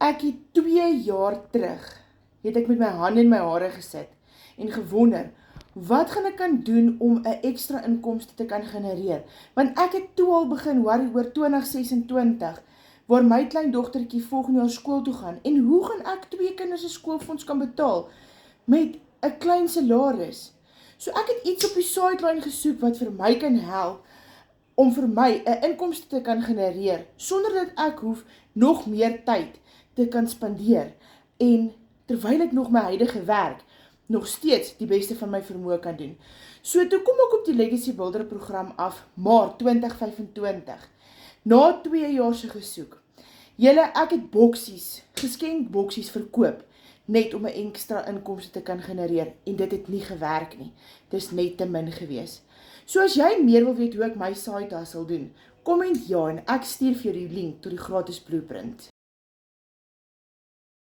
Ek het 2 jaar terug, het ek met my hand in my hare gesit en gewonder, wat gaan ek kan doen om 'n ekstra inkomste te kan genereer? Want ek het toe al begin worry oor 2026, waar my kleindogtertjie volgende jaar skool toe gaan. En hoe gaan ek 2 kinders se skoolfonds kan betaal met 'n klein salaris? So ek het iets op die sideline gesoek wat vir my kan help om vir my 'n inkomste te kan genereer, sonder dat ek hoef nog meer tyd te kan spandeer en terwyl ek nog my huidige werk nog steeds die beste van my vermoë kan doen. So toe kom ek op die Legacy Builder program af Maart 2025, na 2 jaar se gesoek. Ek het boksies, geskenkboksies verkoop, net om 'n ekstra inkomste te kan genereer, en dit het nie gewerk nie. Dis net te min gewees. So as jy meer wil weet hoe ek my side hustle doen, komment ja en ek stuur vir jou die link tot die gratis blueprint.